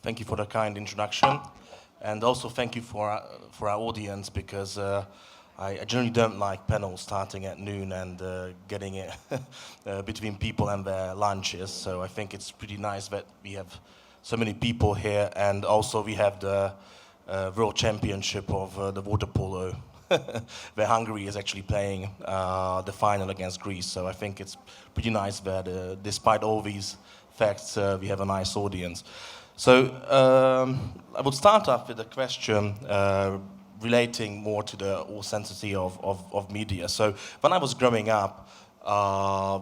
Thank you for the kind introduction, and also thank you for our audience, because I generally don't like panels starting at noon and getting it between people and their lunches. So I think it's pretty nice that we have so many people here, and also we have the World Championship of the water polo, where Hungary is actually playing the final against Greece. So I think it's pretty nice that despite all these facts, we have a nice audience. So I would start off with a question relating more to the authenticity of media. So when I was growing up,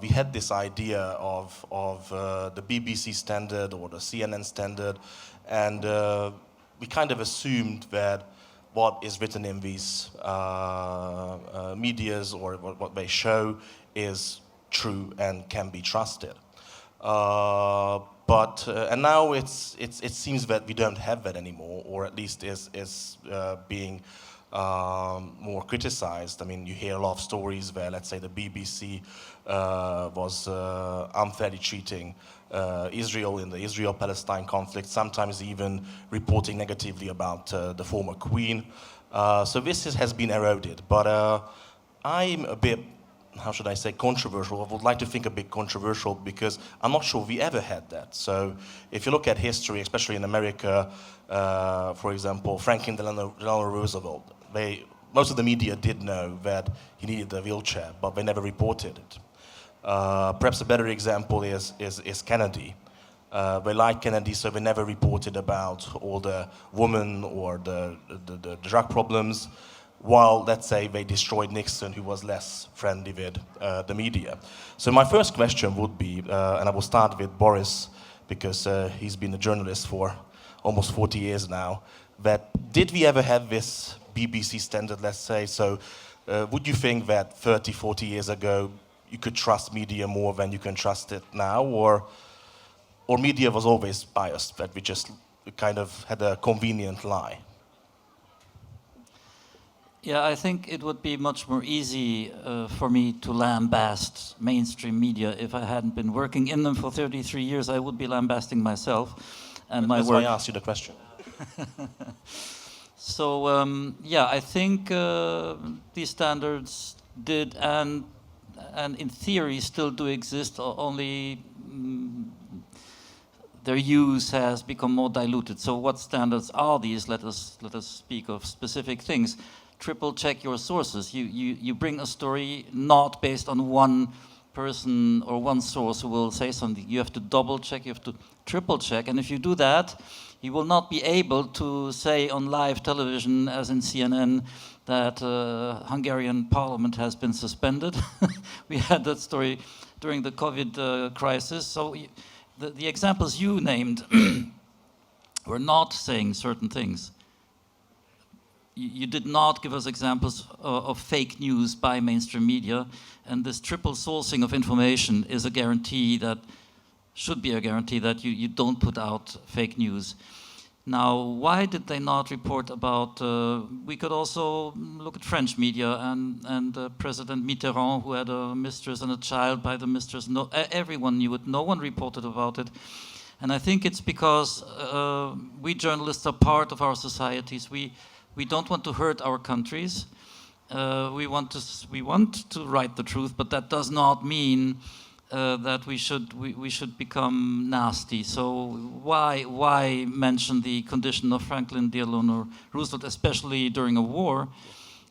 we had this idea of the BBC standard or the CNN standard, and we kind of assumed that what is written in these medias or what they show is true and can be trusted. And now it seems that we don't have that anymore, or at least is being more criticized. I mean, you hear a lot of stories where, let's say, the BBC was unfairly treating Israel in the Israel-Palestine conflict, sometimes even reporting negatively about the former queen. So this has been eroded, but I'm a bit, how should I say, controversial. I would like to think a bit controversial, because I'm not sure we ever had that. So if you look at history, especially in America, for example, Franklin Delano Roosevelt, most of the media did know that he needed a wheelchair, but they never reported it. Perhaps a better example is Kennedy. They liked Kennedy, so they never reported about all the women or the drug problems, while, let's say, they destroyed Nixon, who was less friendly with the media. So my first question would be, and I will start with Boris, because he's been a journalist for almost 40 years now, that did we ever have this BBC standard, let's say? So would you think that 30, 40 years ago you could trust media more than you can trust it now, or media was always biased, that we just kind of had a convenient lie? Yeah, I think it would be much more easy for me to lambast mainstream media. If I hadn't been working in them for 33 years, I would be lambasting myself and my work. That's why I asked you the question. So, yeah, I think these standards did and in theory still do exist, only their use has become more diluted. So what standards are these? Let us speak of specific things. Triple check your sources. You bring a story not based on one person or one source who will say something. You have to double check, you have to triple check, and if you do that, you will not be able to say on live television, as in CNN, that Hungarian parliament has been suspended. We had that story during the COVID crisis. So the examples you named were not saying certain things. You did not give us examples of fake news by mainstream media, and this triple sourcing of information is a guarantee that should be a guarantee that you don't put out fake news. Now, why did they not report about? We could also look at French media and President Mitterrand, who had a mistress and a child by the mistress. No, everyone knew it. No one reported about it. And I think it's because we journalists are part of our societies. We don't want to hurt our countries. We want to write the truth, but that does not mean that we should become nasty. So why mention the condition of Franklin Delano Roosevelt, especially during a war,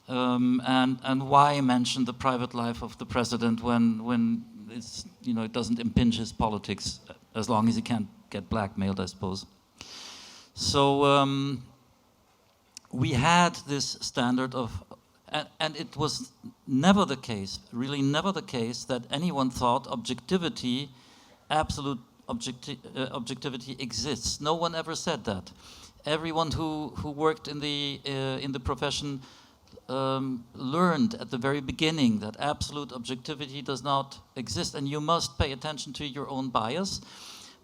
and why mention the private life of the president when it's, it doesn't impinge his politics, as long as he can't get blackmailed, I suppose. So we had this standard of. And it was never the case, really never the case, that anyone thought objectivity, absolute objectivity exists. No one ever said that. Everyone who worked in the profession learned at the very beginning that absolute objectivity does not exist, and you must pay attention to your own bias.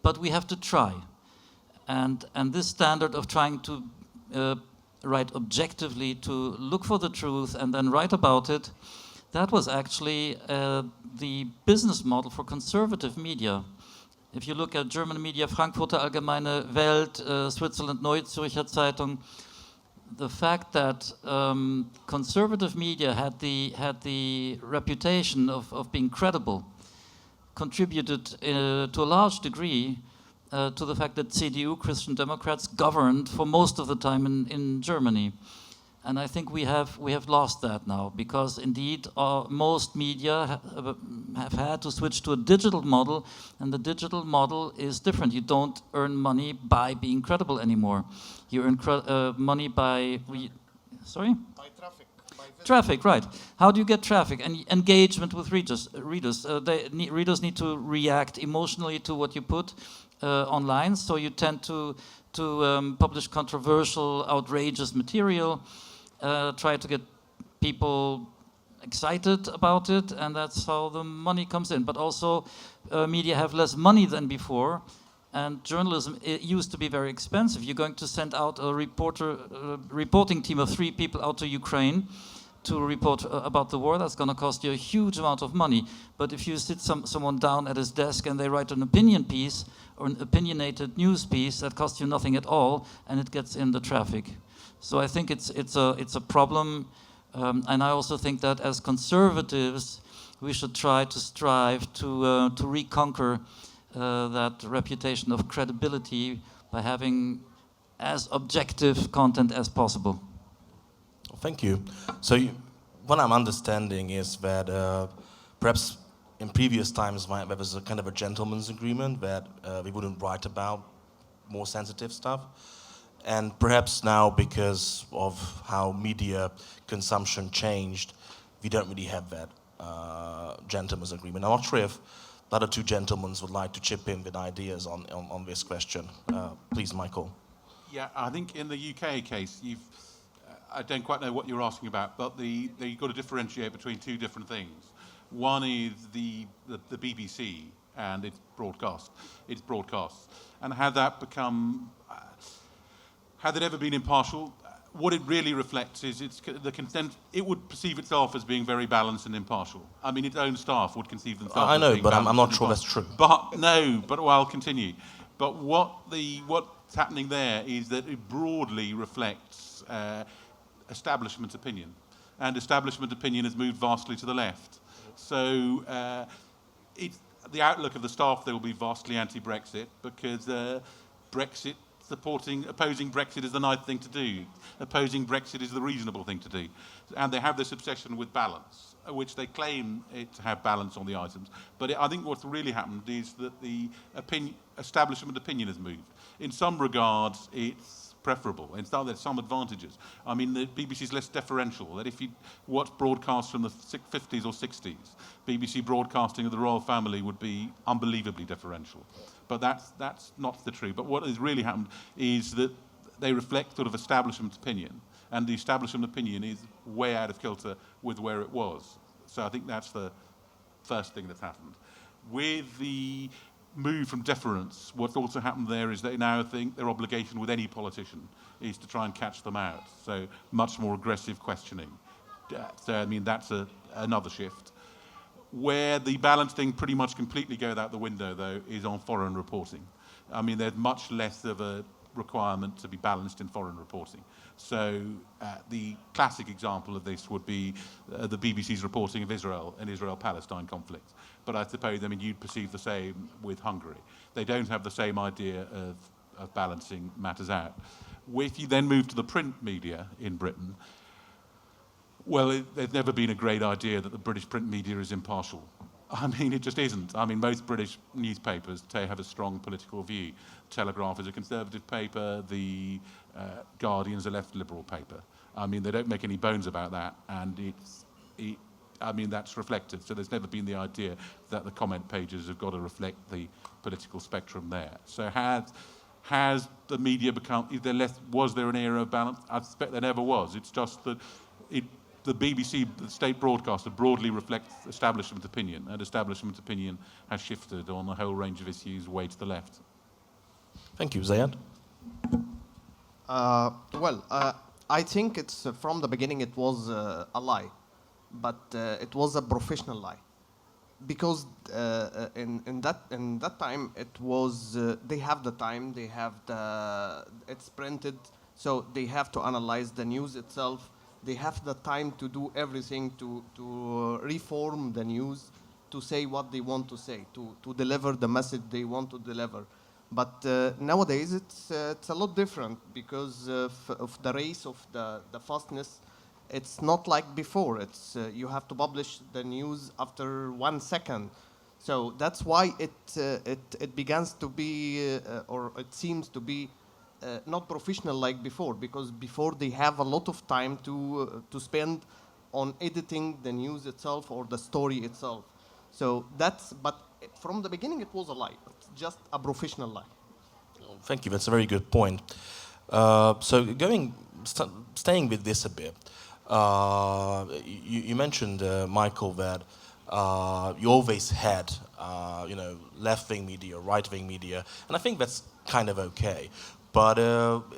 But we have to try, and this standard of trying to write objectively, to look for the truth and then write about it, that was actually the business model for conservative media. If you look at German media, Frankfurter Allgemeine Welt, Switzerland Neue Zürcher Zeitung, the fact that conservative media had the reputation of being credible contributed to a large degree to the fact that CDU, Christian Democrats, governed for most of the time in Germany. And I think we have lost that now, because indeed most media have had to switch to a digital model, and the digital model is different. You don't earn money by being credible anymore. You earn money by sorry? By traffic. Traffic, right. How do you get traffic? And engagement with readers. Readers need to react emotionally to what you put online, so you tend to publish controversial, outrageous material, try to get people excited about it, and that's how the money comes in. But also, media have less money than before, and journalism, it used to be very expensive. You're going to send out a reporting team of 3 people out to Ukraine to report about the war. That's going to cost you a huge amount of money. But if you sit someone down at his desk and they write an opinion piece or an opinionated news piece, that costs you nothing at all, and it gets in the traffic. So I think it's a problem, and I also think that as conservatives, we should try to strive to reconquer that reputation of credibility by having as objective content as possible. Thank you. So what I'm understanding is that perhaps in previous times there was a kind of a gentleman's agreement that we wouldn't write about more sensitive stuff. And perhaps now, because of how media consumption changed, we don't really have that gentleman's agreement. I'm not sure if the other 2 gentlemen would like to chip in with ideas on this question. Please, Michael. Yeah, I think in the UK case, I don't quite know what you're asking about, but you've got to differentiate between 2 different things. One is the BBC and its broadcasts, and had that become, had it ever been impartial? What it really reflects is the consent. It would perceive itself as being very balanced and impartial. I mean, its own staff would conceive themselves. I as know, being but I'm balanced not and sure that's impartial. true. But no, but I'll continue. But what's happening there is that it broadly reflects establishment opinion, and establishment opinion has moved vastly to the left. So the outlook of the staff there will be vastly anti-Brexit, because opposing Brexit is the nice thing to do. Opposing Brexit is the reasonable thing to do. And they have this obsession with balance, which they claim it to have balance on the items. But I think what's really happened is that the establishment opinion has moved. In some regards, it's preferable. There's some advantages. I mean, the BBC is less deferential. That if you watch broadcasts from the 50s or 60s, BBC broadcasting of the royal family would be unbelievably deferential. But that's not the truth. But what has really happened is that they reflect sort of establishment opinion, and the establishment opinion is way out of kilter with where it was. So I think that's the first thing that's happened. With the move from deference, what's also happened there is they now think their obligation with any politician is to try and catch them out. So much more aggressive questioning. So I mean, that's another shift. Where the balance thing pretty much completely goes out the window, though, is on foreign reporting. I mean, there's much less of a requirement to be balanced in foreign reporting. So the classic example of this would be the BBC's reporting of Israel and Israel-Palestine conflict. But I suppose, you'd perceive the same with Hungary. They don't have the same idea of balancing matters out. If you then move to the print media in Britain, well, there's never been a great idea that the British print media is impartial. I mean, it just isn't. I mean, most British newspapers have a strong political view. Telegraph is a conservative paper. The Guardian is a left liberal paper. I mean, they don't make any bones about that, and that's reflected. So there's never been the idea that the comment pages have got to reflect the political spectrum there. So has the media become? Was there an era of balance? I suspect there never was. It's just that the BBC, the state broadcaster, broadly reflects establishment opinion, and establishment opinion has shifted on a whole range of issues way to the left. Thank you, Zeyad. I think it's from the beginning it was a lie, but it was a professional lie. because in that time it was they have the time, they have it's printed, so they have to analyze the news itself. They have the time to do everything, to reform the news, to say what they want to say, to deliver the message they want to deliver. But nowadays it's a lot different because of the race of the fastness. It's not like before. It's you have to publish the news after 1 second. So that's why it begins to be, or it seems to be, not professional like before, because before they have a lot of time to spend on editing the news itself or the story itself. So but from the beginning it was a lie. It's just a professional lie. Thank you. That's a very good point. So staying with this a bit, you mentioned, Michael, that you always had, left-wing media, right-wing media, and I think that's kind of okay. But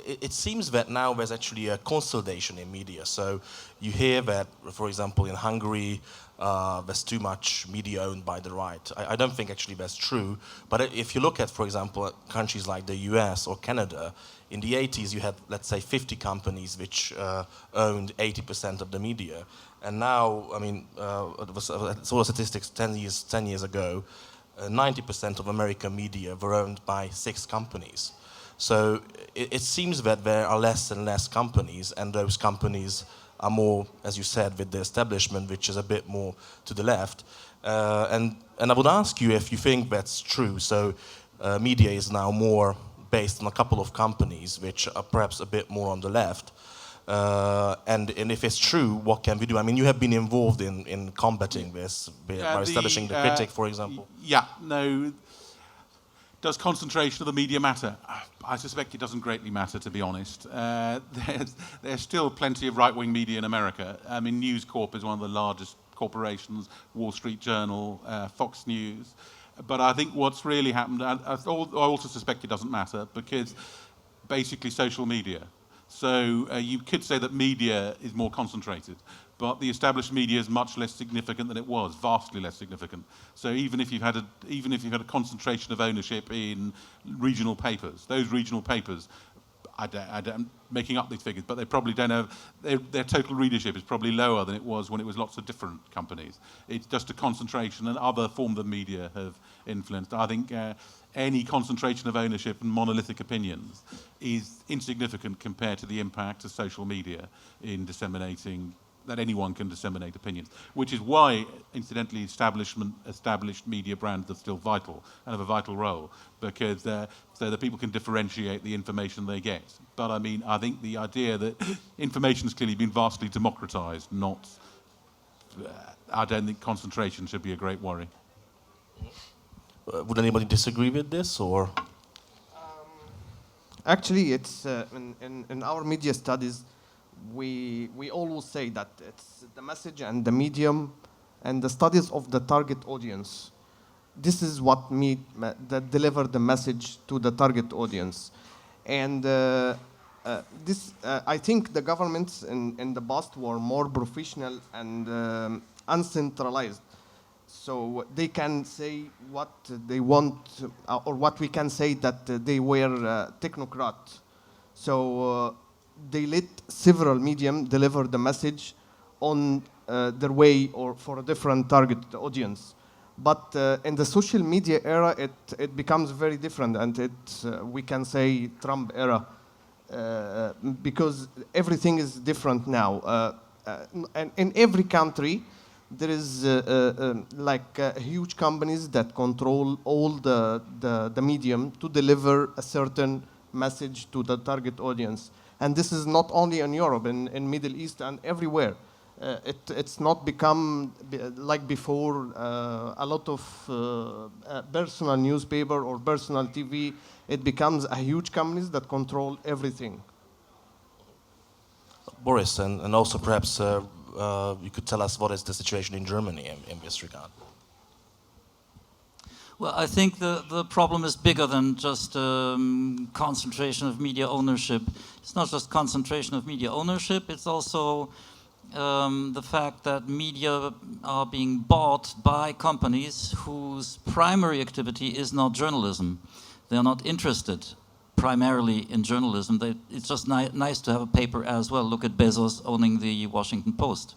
it seems that now there's actually a consolidation in media. So you hear that, for example, in Hungary, there's too much media owned by the right. I don't think actually that's true. But if you look at, for example, countries like the US or Canada, in the 80s you had, let's say, 50 companies which owned 80% of the media. And now, I mean, it's all statistics 10 years ago, 90% of American media were owned by 6 companies. So it seems that there are less and less companies, and those companies are more, as you said, with the establishment, which is a bit more to the left. And I would ask you if you think that's true. So media is now more based on a couple of companies, which are perhaps a bit more on the left. And if it's true, what can we do? I mean, you have been involved in combating this by establishing the critic, for example. Does concentration of the media matter? I suspect it doesn't greatly matter, to be honest. There's still plenty of right-wing media in America. I mean, News Corp is one of the largest corporations, Wall Street Journal, Fox News. But I think what's really happened, I also suspect it doesn't matter, because basically social media. So you could say that media is more concentrated, but the established media is much less significant than it was, vastly less significant. So even if you've had a concentration of ownership in regional papers, those regional papers, I'm making up these figures, but they probably don't have, their total readership is probably lower than it was when it was lots of different companies. It's just a concentration, and other forms of media have influenced. I think any concentration of ownership and monolithic opinions is insignificant compared to the impact of social media in disseminating, that anyone can disseminate opinions, which is why, incidentally, established media brands are still vital and have a vital role, because so that people can differentiate the information they get. But I mean, I think the idea that information has clearly been vastly democratized, I don't think concentration should be a great worry. Would anybody disagree with this, or? Actually, it's in our media studies, we always say that it's the message and the medium and the studies of the target audience. This is what that deliver the message to the target audience. And I think the governments in the past were more professional and uncentralized. So they can say what they want, or what we can say that they were technocrat. So they let several medium deliver the message on their way or for a different target audience. But in the social media era, it becomes very different, and we can say Trump era, because everything is different now. And in every country, there is huge companies that control all the medium to deliver a certain message to the target audience. And this is not only in Europe, in Middle East and everywhere. It's not become like before, a lot of personal newspaper or personal TV. It becomes a huge companies that control everything. Boris, and also perhaps you could tell us what is the situation in Germany in this regard. Well, I think the problem is bigger than just concentration of media ownership. It's not just concentration of media ownership, it's also the fact that media are being bought by companies whose primary activity is not journalism. They are not interested primarily in journalism. It's just nice to have a paper as well. Look at Bezos owning the Washington Post,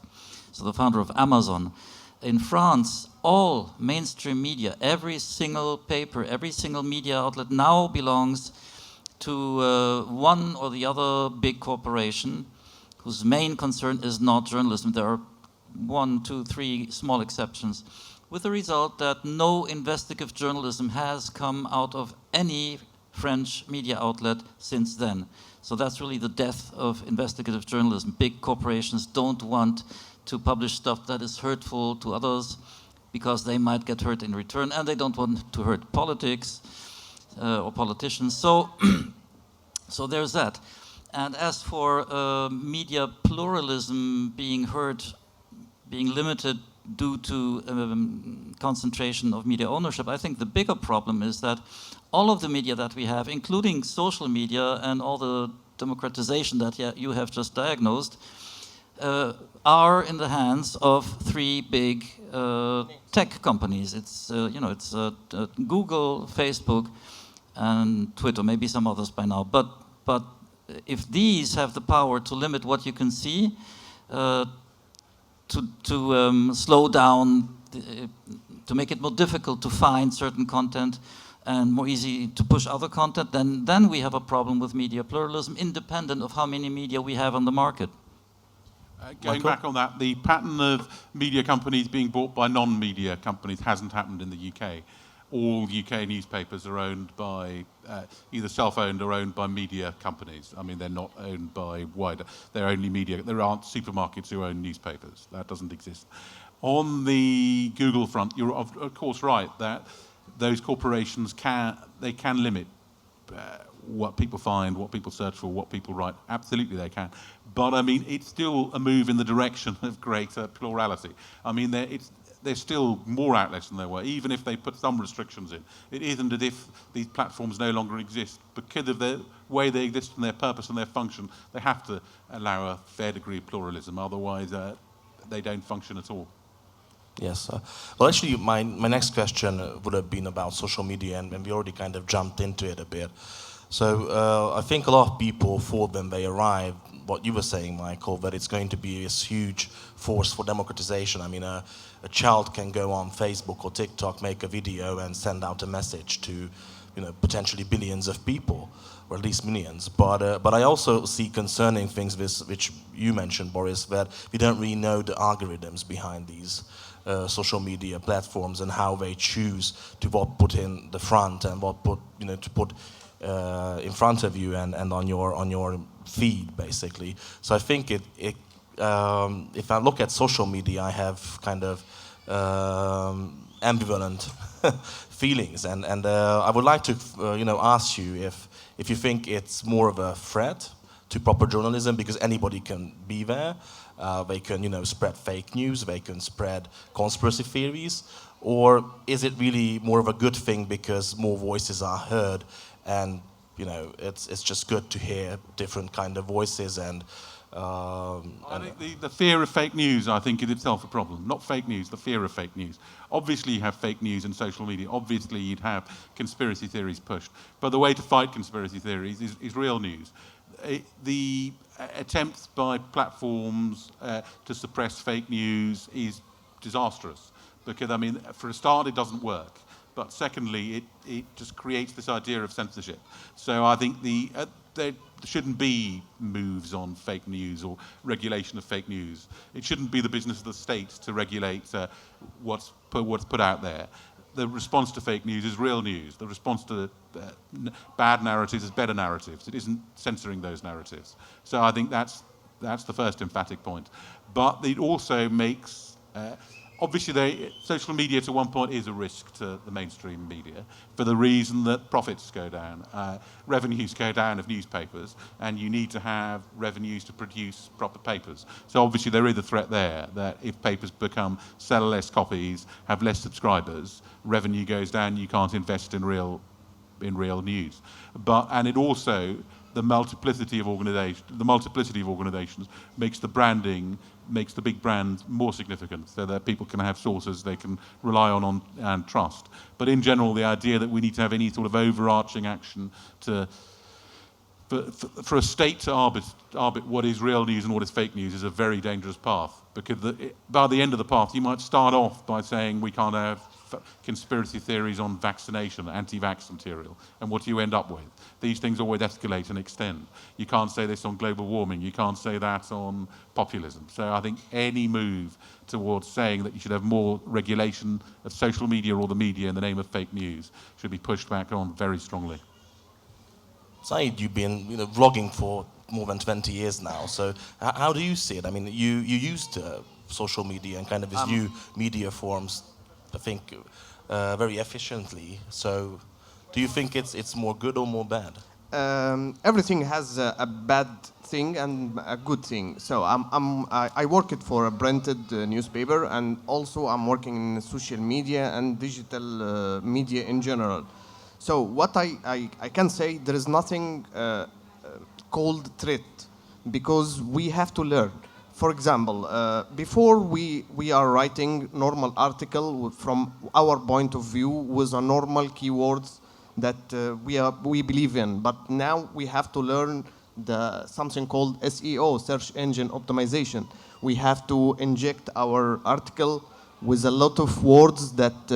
so the founder of Amazon. In France, all mainstream media, every single paper, every single media outlet now belongs to one or the other big corporation whose main concern is not journalism. There are 1, 2, 3 small exceptions, with the result that no investigative journalism has come out of any French media outlet since then. So that's really the death of investigative journalism. Big corporations don't want to publish stuff that is hurtful to others because they might get hurt in return, and they don't want to hurt politics or politicians. So, so there's that. And as for media pluralism being hurt, being limited due to concentration of media ownership, I think the bigger problem is that all of the media that we have, including social media and all the democratization that you have just diagnosed, are in the hands of 3 big tech companies. It's it's Google, Facebook, and Twitter. Maybe some others by now. But if these have the power to limit what you can see, to slow down, to make it more difficult to find certain content and more easy to push other content, then we have a problem with media pluralism, independent of how many media we have on the market. Going back on that, the pattern of media companies being bought by non-media companies hasn't happened in the UK. All UK newspapers are owned by either self-owned or owned by media companies. I mean, they're not owned by wider. They're only media. There aren't supermarkets who own newspapers. That doesn't exist. On the Google front, you're of course right that those corporations can limit what people find, what people search for, what people write. Absolutely they can. But I mean, it's still a move in the direction of greater plurality. I mean, there's still more outlets than there were, even if they put some restrictions in. It isn't as if these platforms no longer exist. Because of the way they exist and their purpose and their function, they have to allow a fair degree of pluralism. Otherwise, they don't function at all. Yes. Well, actually, my next question would have been about social media, and we already kind of jumped into it a bit. So I think a lot of people thought when they arrived, what you were saying, Michael, that it's going to be this huge force for democratization. I mean, a child can go on Facebook or TikTok, make a video, and send out a message to, potentially billions of people, or at least millions. But I also see concerning things which you mentioned, Boris, that we don't really know the algorithms behind these social media platforms and how they choose to what put in the front and what put to put in front of you and on your feed, basically. So I think if I look at social media, I have kind of ambivalent feelings, and I would like to ask you if you think it's more of a threat to proper journalism because anybody can be there. They can spread fake news, they can spread conspiracy theories, or is it really more of a good thing because more voices are heard, and it's just good to hear different kind of voices and. I think the fear of fake news, I think, is itself a problem. Not fake news, the fear of fake news. Obviously, you have fake news in social media. Obviously, you'd have conspiracy theories pushed. But the way to fight conspiracy theories is real news. The attempts by platforms to suppress fake news is disastrous. Because, I mean, for a start, it doesn't work. But secondly, it just creates this idea of censorship. So I think there shouldn't be moves on fake news or regulation of fake news. It shouldn't be the business of the state to regulate what's put out there. The response to fake news is real news. The response to bad narratives is better narratives. It isn't censoring those narratives. So I think that's the first emphatic point. But it also makes... obviously, social media to one point is a risk to the mainstream media for the reason that profits go down, revenues go down of newspapers, and you need to have revenues to produce proper papers. So obviously there is a threat there that if papers sell less copies, have less subscribers, revenue goes down, you can't invest in real news. And it also, the multiplicity of organizations makes the branding makes the big brand more significant, so that people can have sources they can rely on and trust. But in general, the idea that we need to have any sort of overarching action for a state to arbit what is real news and what is fake news is a very dangerous path, because by the end of the path you might start off by saying we can't have conspiracy theories on vaccination, anti-vax material, and what do you end up with? These things always escalate and extend. You can't say this on global warming, you can't say that on populism. So I think any move towards saying that you should have more regulation of social media or the media in the name of fake news should be pushed back on very strongly. Zeyad, you've been vlogging for more than 20 years now, so how do you see it? I mean, you used social media and kind of these new media forms, I think, very efficiently. So do you think it's more good or more bad? Everything has a bad thing and a good thing. So I work it for a printed newspaper, and also I'm working in social media and digital media in general. So what I can say, there is nothing called threat, because we have to learn. For example, before we are writing normal article from our point of view with a normal keywords that we believe in, but now we have to learn something called SEO, search engine optimization. We have to inject our article with a lot of words that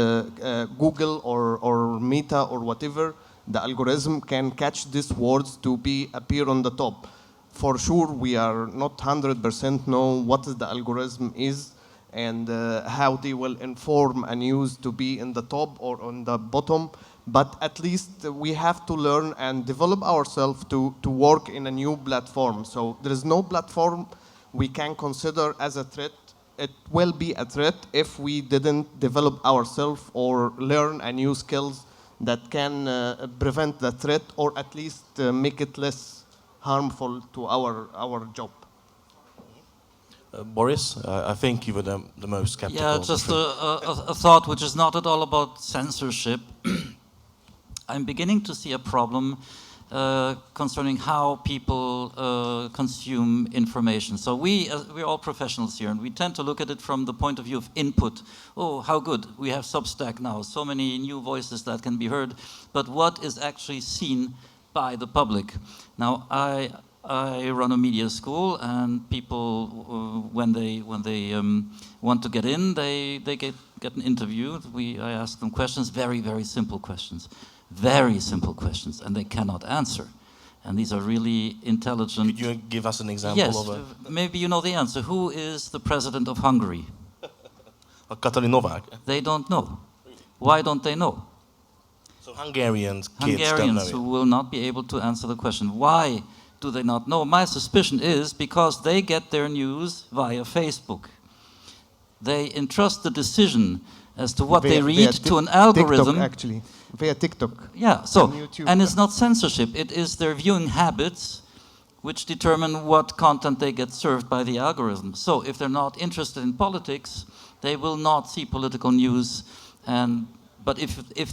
Google or Meta or whatever, the algorithm can catch these words to appear on the top. For sure, we are not 100% know what the algorithm is and how they will inform a news to be in the top or on the bottom. But at least we have to learn and develop ourselves to work in a new platform. So there is no platform we can consider as a threat. It will be a threat if we didn't develop ourselves or learn a new skills that can prevent the threat, or at least make it less harmful to our job. Boris, I think you were the most skeptical. Yeah, just a thought which is not at all about censorship. I'm beginning to see a problem concerning how people consume information. So we're all professionals here, and we tend to look at it from the point of view of input. Oh, how good, we have Substack now, so many new voices that can be heard. But what is actually seen by the public? Now, I run a media school, and people, when they want to get in, they get an interview. I ask them questions, very, very simple questions. Very simple questions, and they cannot answer. And these are really intelligent. Could you give us an example yes, of a... maybe you know the answer. Who is the president of Hungary? Katalin Novák. They don't know. Why don't they know? So Hungarians kids don't know Hungarians it. who will not be able to answer the question. Why do they not know? My suspicion is because they get their news via Facebook. They entrust the decision as to what they read to an algorithm. TikTok, actually, via TikTok. Yeah, so, YouTube. and it's not censorship, it is their viewing habits which determine what content they get served by the algorithm. So if they're not interested in politics, they will not see political news. But if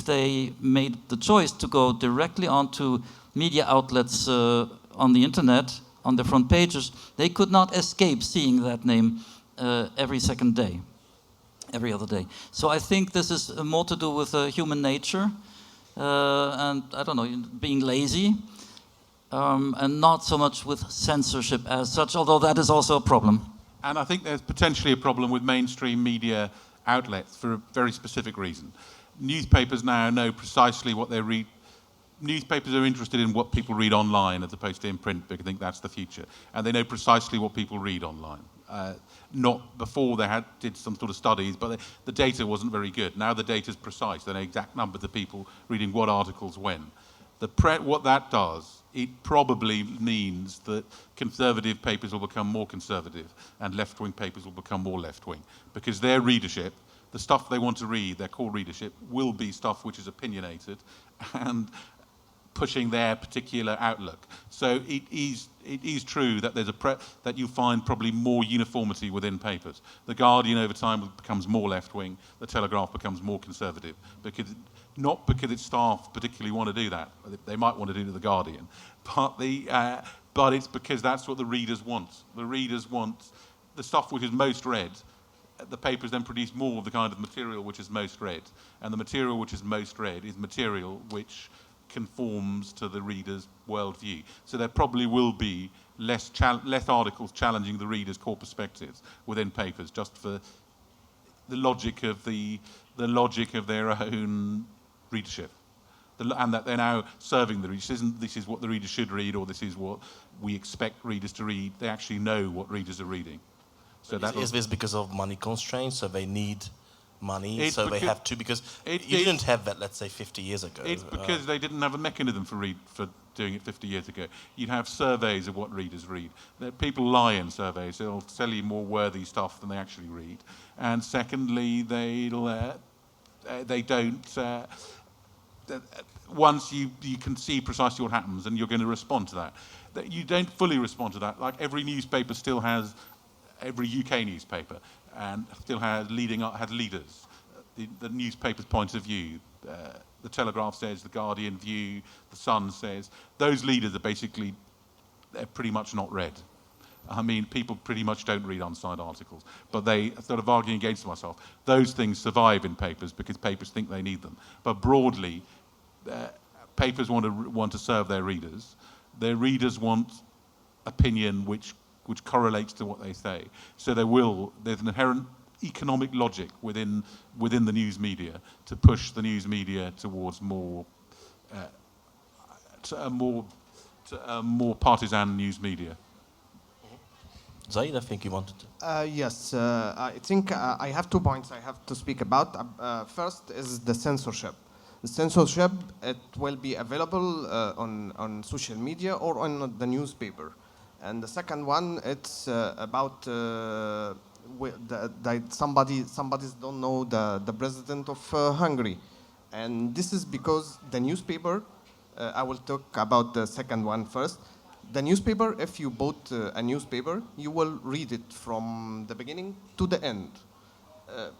they made the choice to go directly onto media outlets on the internet, on the front pages, they could not escape seeing that name every second day. Every other day. So I think this is more to do with human nature and, I don't know, being lazy, and not so much with censorship as such, although that is also a problem. And I think there's potentially a problem with mainstream media outlets for a very specific reason. Newspapers now know precisely what they read. Newspapers are interested in what people read online as opposed to in print, because they think that's the future. And they know precisely what people read online. Not before they did some sort of studies, but the data wasn't very good. Now the data is precise. They know exact numbers of people reading what articles when. What that does, it probably means that conservative papers will become more conservative and left-wing papers will become more left-wing, because their readership, the stuff they want to read, their core readership, will be stuff which is opinionated and pushing their particular outlook. So it is true that there's that you find probably more uniformity within papers. The Guardian over time becomes more left-wing, the Telegraph becomes more conservative, not because its staff particularly want to do that. They might want to do it to the Guardian, but it's because that's what the readers want. The readers want the stuff which is most read, the papers then produce more of the kind of material which is most read. And the material which is most read is material which conforms to the reader's worldview. So there probably will be less articles challenging the reader's core perspectives within papers, just for the logic of their own readership. And that they're now serving the readers. This is what the reader should read, or this is what we expect readers to read. They actually know what readers are reading. So is this because of money constraints? So they need money, so they have to, because you didn't have that, let's say, 50 years ago. It's because they didn't have a mechanism for doing it 50 years ago. You'd have surveys of what readers read. People lie in surveys. They'll tell you more worthy stuff than they actually read. And secondly, they don't... once you can see precisely what happens and you're going to respond to that. You don't fully respond to that. Like every newspaper still has, every UK newspaper, and still has leaders. The newspaper's point of view. The Telegraph says, the Guardian view, the Sun says. Those leaders are basically, they're pretty much not read. I mean, people pretty much don't read unsigned articles, but they, sort of arguing against myself, those things survive in papers because papers think they need them. But broadly, papers want to serve their readers. Their readers want opinion which correlates to what they say. So there's an inherent economic logic within the news media to push the news media towards more partisan news media. Zeyad, I think you wanted to. Yes, I think I have 2 points I have to speak about. First is the censorship. The censorship, it will be available on social media or on the newspaper. And the second one, it's about somebody don't know the president of Hungary. And this is because the newspaper, I will talk about the second one first. The newspaper, if you bought a newspaper, you will read it from the beginning to the end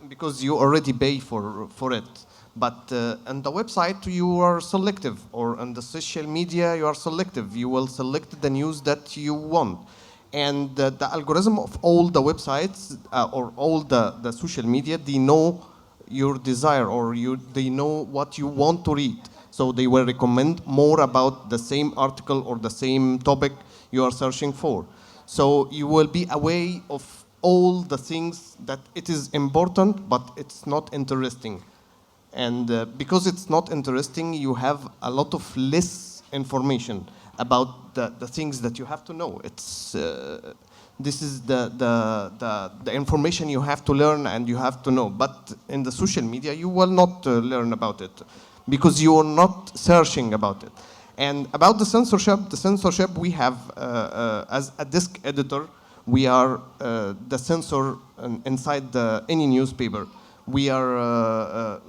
because you already pay for it. But on the website, you are selective, or on the social media, you are selective. You will select the news that you want. And the algorithm of all the websites or all the social media, they know your desire, or they know what you want to read. So they will recommend more about the same article or the same topic you are searching for. So you will be aware of all the things that it is important, but it's not interesting. And because it's not interesting, you have a lot of less information about the things that you have to know. This is the information you have to learn and you have to know. But in the social media, you will not learn about it, because you are not searching about it. And about the censorship we have, as a desk editor, we are the censor inside any newspaper. We are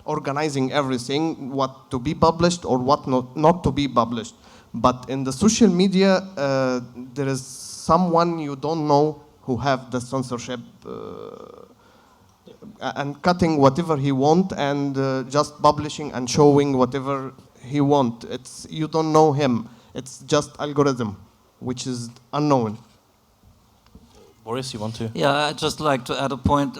organizing everything, what to be published or what not to be published. But in the social media, there is someone you don't know who have the censorship and cutting whatever he want and just publishing and showing whatever he want. You don't know him. It's just algorithm, which is unknown. Boris, you want to? Yeah, I'd just like to add a point.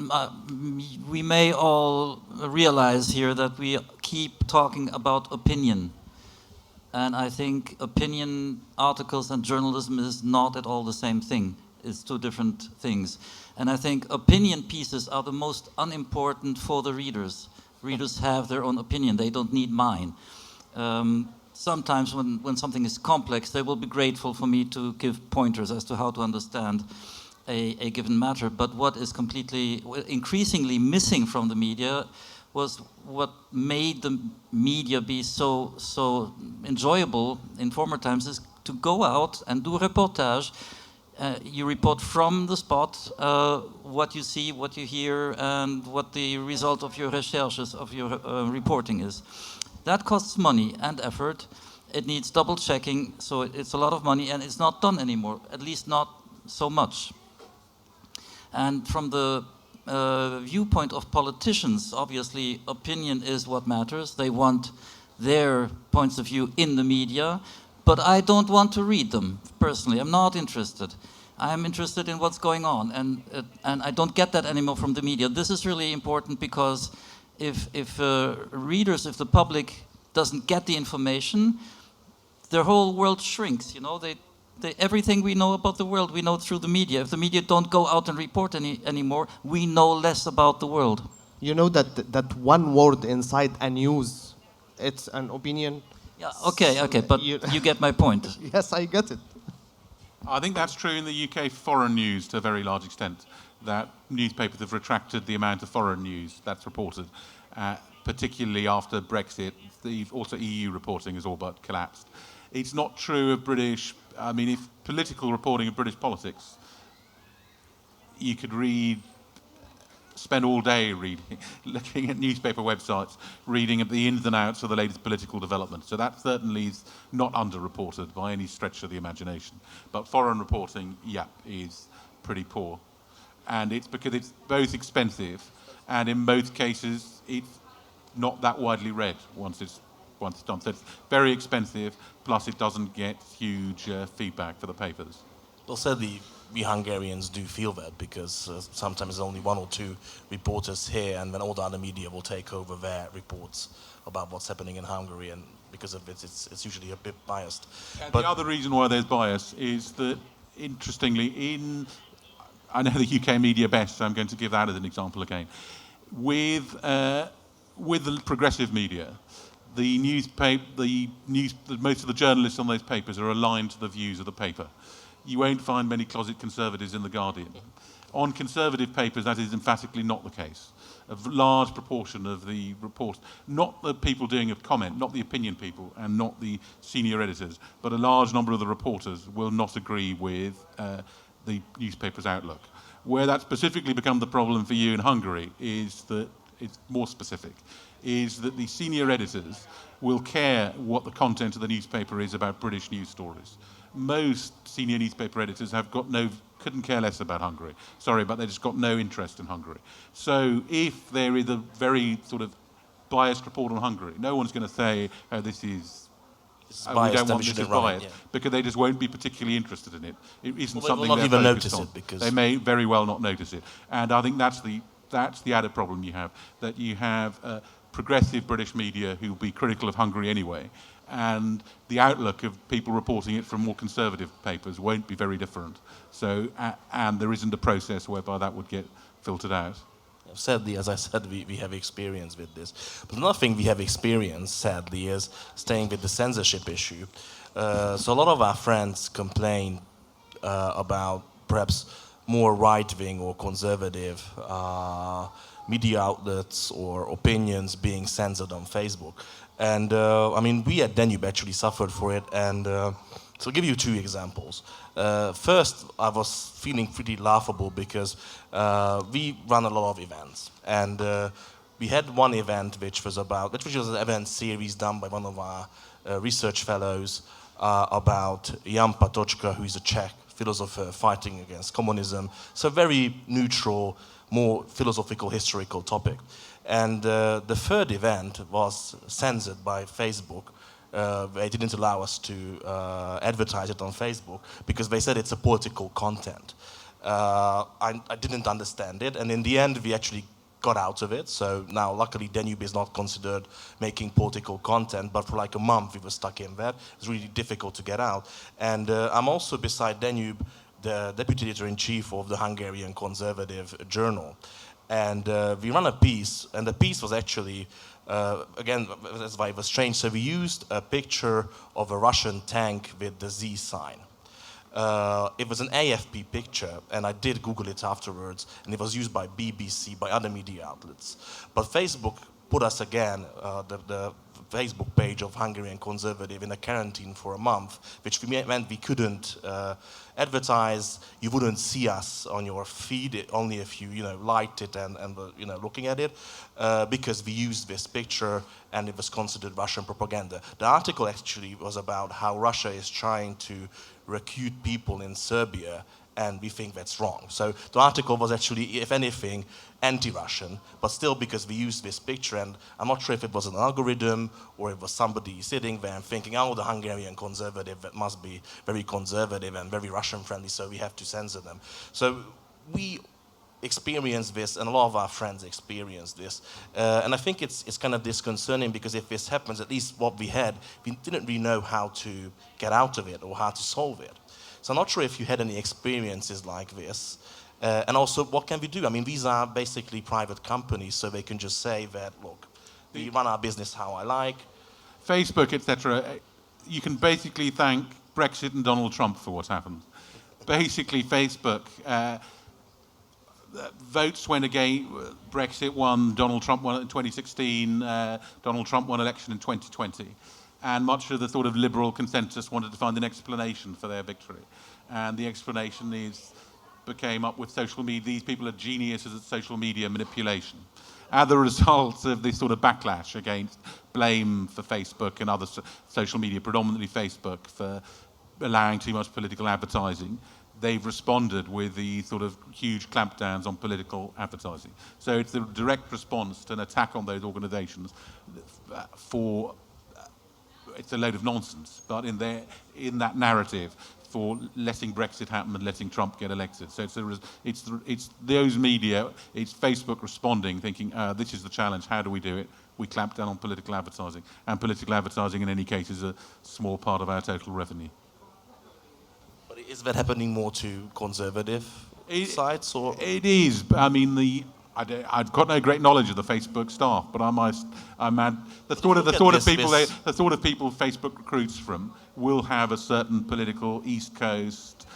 We may all realize here that we keep talking about opinion. And I think opinion articles and journalism is not at all the same thing. It's two different things. And I think opinion pieces are the most unimportant for the readers. Readers have their own opinion. They don't need mine. Sometimes when something is complex, they will be grateful for me to give pointers as to how to understand a given matter. But what is increasingly missing from the media was what made the media be so enjoyable in former times is to go out and do reportage. You report from the spot what you see, what you hear, and what the result of your researches, of your reporting is. That costs money and effort. It needs double checking, so it's a lot of money, and it's not done anymore, at least not so much. And from the viewpoint of politicians, obviously opinion is what matters. They want their points of view in the media, but I don't want to read them, personally. I'm not interested. I'm interested in what's going on, and I don't get that anymore from the media. This is really important because if readers, if the public doesn't get the information, their whole world shrinks. You know, everything we know about the world, we know through the media. If the media don't go out and report anymore, we know less about the world. You know that one word inside a news, it's an opinion. Yeah, okay, but you get my point. Yes, I get it. I think that's true in the UK foreign news to a very large extent, that newspapers have retracted the amount of foreign news that's reported, particularly after Brexit. Also EU reporting has all but collapsed. It's not true of British, I mean, if political reporting of British politics, you could spend all day looking at newspaper websites, reading at the ins and outs of the latest political developments. So that certainly is not underreported by any stretch of the imagination. But foreign reporting, is pretty poor. And it's because it's both expensive and in most cases it's not that widely read once it's done. So it's very expensive, plus it doesn't get huge feedback for the papers. Well, sadly, we Hungarians do feel that because sometimes only one or two reporters here, and then all the other media will take over their reports about what's happening in Hungary, and because of it, it's usually a bit biased. And but the other reason why there's bias is that, interestingly, I know the UK media best, so I'm going to give that as an example again. With the progressive media, most of the journalists on those papers are aligned to the views of the paper. You won't find many closet conservatives in The Guardian. On conservative papers, that is emphatically not the case. A large proportion of the reports, not the people doing a comment, not the opinion people, and not the senior editors, but a large number of the reporters will not agree with the newspaper's outlook. Where that specifically become the problem for you in Hungary is that it's more specific, is that the senior editors will care what the content of the newspaper is about British news stories. Most senior newspaper editors couldn't care less about Hungary. Sorry, but they just got no interest in Hungary. So if there is a very sort of biased report on Hungary, no one's going to say, oh, this is it's we biased, don't then want we this as shouldn't run it, biased, yeah. because they just won't be particularly interested in it. It isn't Well, something they will not they're even focused notice on. it, because They may very well not notice it. And I think that's the added problem you have, that you have progressive British media who will be critical of Hungary anyway, and the outlook of people reporting it from more conservative papers won't be very different. So, and there isn't a process whereby that would get filtered out. Sadly, as I said, we have experience with this. But another thing we have experienced, sadly, is staying with the censorship issue. So a lot of our friends complain about perhaps more right-wing or conservative media outlets or opinions being censored on Facebook. And I mean, we at Danube actually suffered for it. And so I'll give you two examples. First, I was feeling pretty laughable because we run a lot of events. And we had one event which was an event series done by one of our research fellows about Jan Patočka, who is a Czech philosopher fighting against communism. So very neutral, more philosophical, historical topic. And the third event was censored by Facebook. They didn't allow us to advertise it on Facebook because they said it's a political content. I didn't understand it, and in the end we actually got out of it. So now luckily Danube is not considered making political content, but for like a month we were stuck in there. It's really difficult to get out. And I'm also, beside Danube, the deputy editor-in-chief of the Hungarian Conservative Journal. And we ran a piece, and the piece was actually, again, that's why it was strange. So we used a picture of a Russian tank with the Z sign. It was an AFP picture, and I did Google it afterwards, and it was used by BBC, by other media outlets. But Facebook put us again, the Facebook page of Hungarian Conservative, in a quarantine for a month, which meant we couldn't advertise. You wouldn't see us on your feed, only if you liked it and were looking at it, because we used this picture and it was considered Russian propaganda. The article actually was about how Russia is trying to recruit people in Serbia and we think that's wrong. So the article was actually, if anything, anti-Russian, but still because we used this picture, and I'm not sure if it was an algorithm or it was somebody sitting there and thinking, oh, the Hungarian conservative, that must be very conservative and very Russian-friendly, so we have to censor them. So we experience this, and a lot of our friends experience this, and I think it's kind of disconcerting, because if this happens, at least what we had, we didn't really know how to get out of it or how to solve it. So I'm not sure if you had any experiences like this, and also what can we do? I mean, these are basically private companies, so they can just say that, look, we run our business how I like. Facebook, etc. You can basically thank Brexit and Donald Trump for what's happened. Basically, Facebook. Votes went against. Brexit won, Donald Trump won it in 2016, Donald Trump won election in 2020. And much of the sort of liberal consensus wanted to find an explanation for their victory. And the explanation became up with social media. These people are geniuses at social media manipulation. As a result of this sort of backlash against blame for Facebook and other social media, predominantly Facebook, for allowing too much political advertising, they've responded with the sort of huge clampdowns on political advertising. So it's a direct response to an attack on those organisations for, it's a load of nonsense, but in that narrative for letting Brexit happen and letting Trump get elected. So it's those media, it's Facebook responding, thinking, this is the challenge, how do we do it? We clamp down on political advertising. And political advertising, in any case, is a small part of our total revenue. Is that happening more to conservative sites, or? It is. I mean, I've got no great knowledge of the Facebook staff, but the sort of people Facebook recruits from will have a certain political East Coast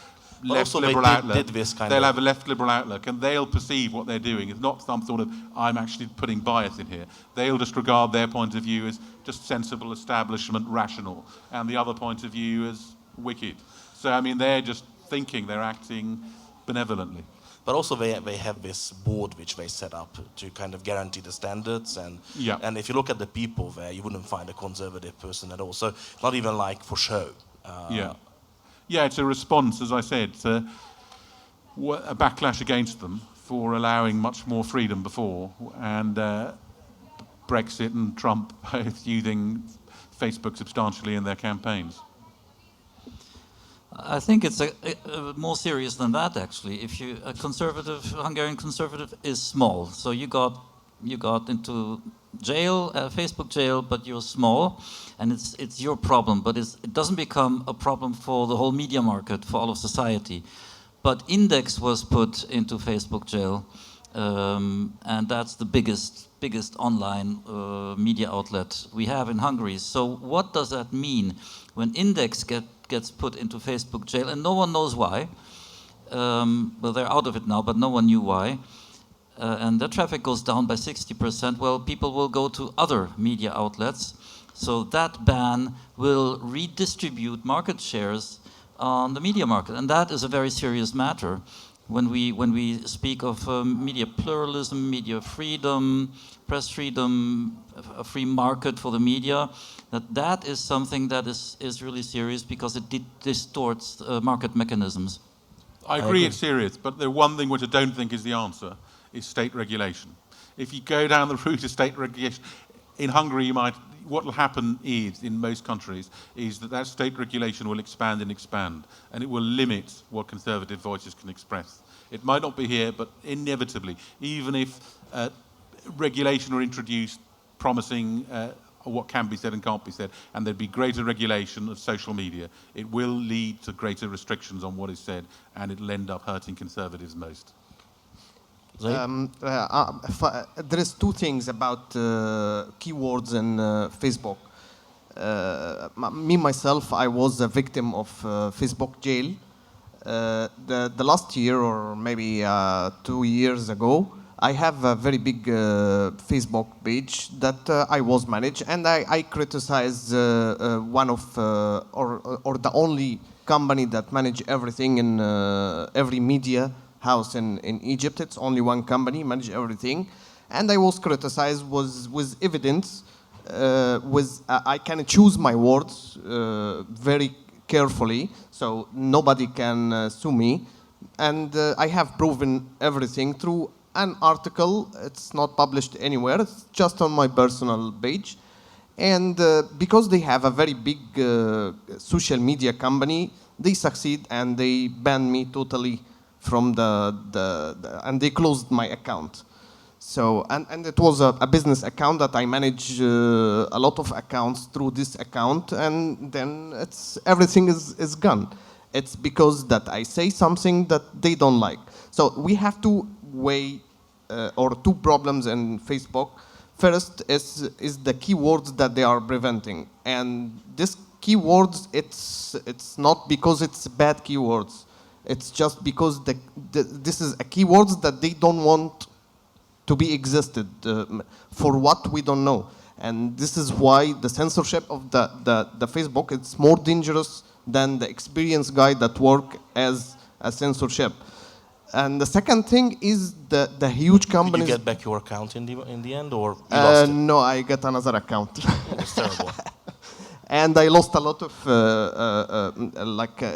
left liberal outlook. They'll have a left liberal outlook, and they'll perceive what they're doing. It's not some sort of I'm actually putting bias in here. They'll just regard their point of view as just sensible, establishment, rational, and the other point of view as wicked. So, I mean, they're just thinking, they're acting benevolently. But also they have this board which they set up to kind of guarantee the standards, and if you look at the people there, you wouldn't find a conservative person at all. So not even like for show. Yeah, it's a response, as I said, to a backlash against them for allowing much more freedom before, and Brexit and Trump both using Facebook substantially in their campaigns. I think it's more serious than that, actually. If a Hungarian conservative is small, so you got into jail, Facebook jail, but you're small, and it's your problem. But it doesn't become a problem for the whole media market, for all of society. But Index was put into Facebook jail, and that's the biggest online media outlet we have in Hungary. So what does that mean when Index gets put into Facebook jail, and no one knows why? Well, they're out of it now, but no one knew why. And their traffic goes down by 60%. Well, people will go to other media outlets. So that ban will redistribute market shares on the media market, and that is a very serious matter. When we speak of media pluralism, media freedom, press freedom, a free market for the media, that is something that is really serious, because it distorts market mechanisms. I agree it's serious, but the one thing which I don't think is the answer is state regulation. If you go down the route of state regulation, in Hungary what will happen is, in most countries, is that state regulation will expand and expand, and it will limit what conservative voices can express. It might not be here, but inevitably, even if regulation were introduced promising what can be said and can't be said, and there'd be greater regulation of social media, it will lead to greater restrictions on what is said, and it'll end up hurting conservatives most. There is two things about keywords in Facebook. Myself, I was a victim of Facebook jail. The last year, or maybe 2 years ago, I have a very big Facebook page that I was managed, and I criticized one of or the only company that manage everything in every media house in Egypt. It's only one company manage everything, and I was criticized with evidence. I can choose my words very carefully, so nobody can sue me. And I have proven everything through an article. It's not published anywhere. It's just on my personal page. And because they have a very big social media company, they succeed and they banned me totally from and they closed my account. So, and it was a business account that I manage a lot of accounts through this account, and then everything is gone. It's because that I say something that they don't like. So we have to weigh or two problems in Facebook. First is the keywords that they are preventing, and this keywords it's not because it's bad keywords. It's just because this is a keywords that they don't want to be existed for what we don't know, and this is why the censorship of the Facebook it's more dangerous than the experienced guy that work as a censorship. And the second thing is the huge companies. Did you get back your account in the end, or you lost it? No, I get another account. It's terrible. And I lost a lot of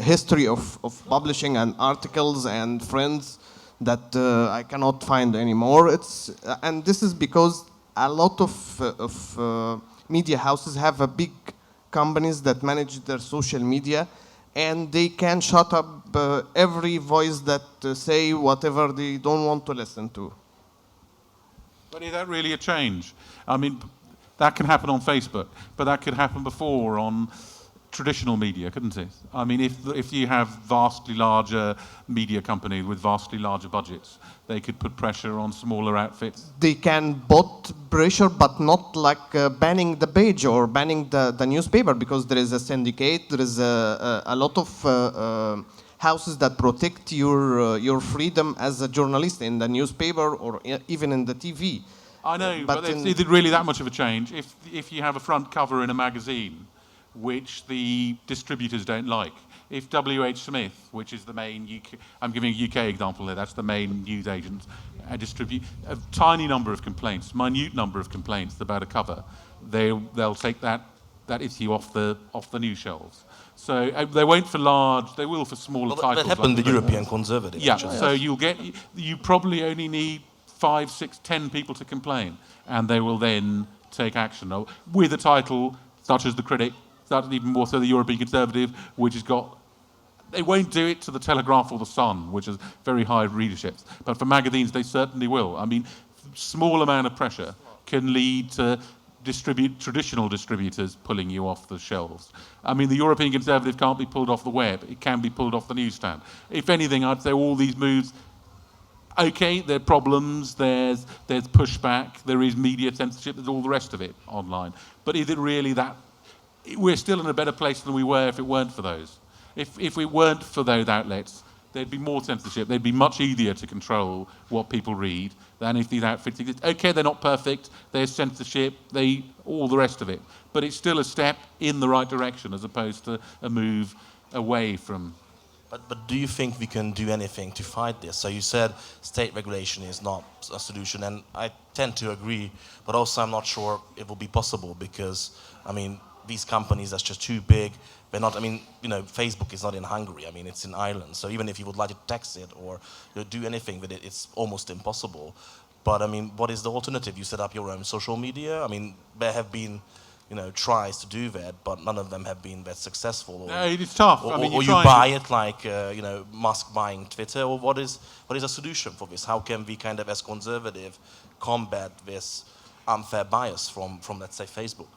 history of publishing and articles and friends that I cannot find anymore. And this is because a lot of media houses have a big companies that manage their social media, and they can shut up every voice that say whatever they don't want to listen to. But is that really a change? I mean, that can happen on Facebook, but that could happen before on traditional media, couldn't it? I mean, if you have vastly larger media companies with vastly larger budgets, they could put pressure on smaller outfits. They can put pressure, but not like banning the page or banning the newspaper, because there is a syndicate, there is a lot of houses that protect your freedom as a journalist in the newspaper or even in the TV. I know, but is it really that much of a change? If you have a front cover in a magazine which the distributors don't like, if W.H. Smith, which is the main UK, I'm giving a UK example here, that's the main news agent, distribute a tiny number of complaints, minute number of complaints about a cover, they'll take that issue off the news shelves. So they won't for large, they will for smaller titles. That happened to European Conservative. Yeah, actually. so you probably only need 5, 6, 10 people to complain, and they will then take action with a title such as The Critic, even more so the European Conservative, which has got. They won't do it to the Telegraph or the Sun, which has very high readerships, but for magazines they certainly will. I mean, small amount of pressure can lead to traditional distributors pulling you off the shelves. I mean, the European Conservative can't be pulled off the web; it can be pulled off the newsstand. If anything, I'd say all these moves. Okay, there are problems, there's pushback, there is media censorship, there's all the rest of it online. But is it really that? We're still in a better place than we were if it weren't for those. If it weren't for those outlets, there'd be more censorship. They'd be much easier to control what people read than if these outfits exist. Okay, they're not perfect, there's censorship, all the rest of it. But it's still a step in the right direction as opposed to a move away from. But do you think we can do anything to fight this? So you said state regulation is not a solution, and I tend to agree, but also I'm not sure it will be possible because, I mean, these companies are just too big. They're not, I mean, Facebook is not in Hungary. I mean, it's in Ireland. So even if you would like to tax it or do anything with it, it's almost impossible. But I mean, what is the alternative? You set up your own social media. I mean, there have been tries to do that, but none of them have been that successful. No, it's tough. Or you buy it like Musk buying Twitter. Or what is a solution for this? How can we kind of, as conservative, combat this unfair bias from let's say Facebook?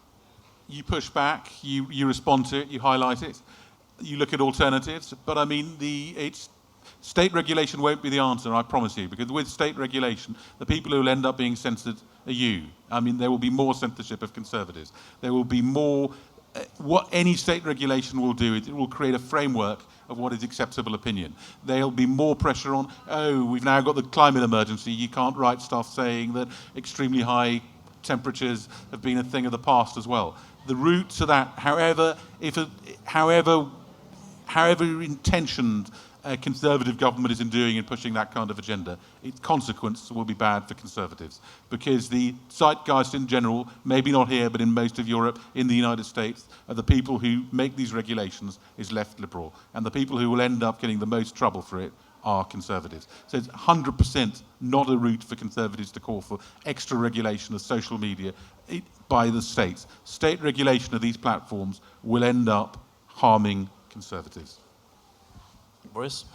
You push back, you respond to it, you highlight it, you look at alternatives. But I mean, state regulation won't be the answer, I promise you, because with state regulation, the people who will end up being censored are you. I mean, there will be more censorship of conservatives. There will be more. What any state regulation will do is it will create a framework of what is acceptable opinion. There'll be more pressure on, we've now got the climate emergency, you can't write stuff saying that extremely high temperatures have been a thing of the past as well. The route to that, however intentioned a conservative government is in doing and pushing that kind of agenda, its consequence will be bad for conservatives, because the zeitgeist in general, maybe not here, but in most of Europe, in the United States, of the people who make these regulations is left liberal, and the people who will end up getting the most trouble for it are conservatives. So it's 100% not a route for conservatives to call for extra regulation of social media by the states. State regulation of these platforms will end up harming conservatives. Boris?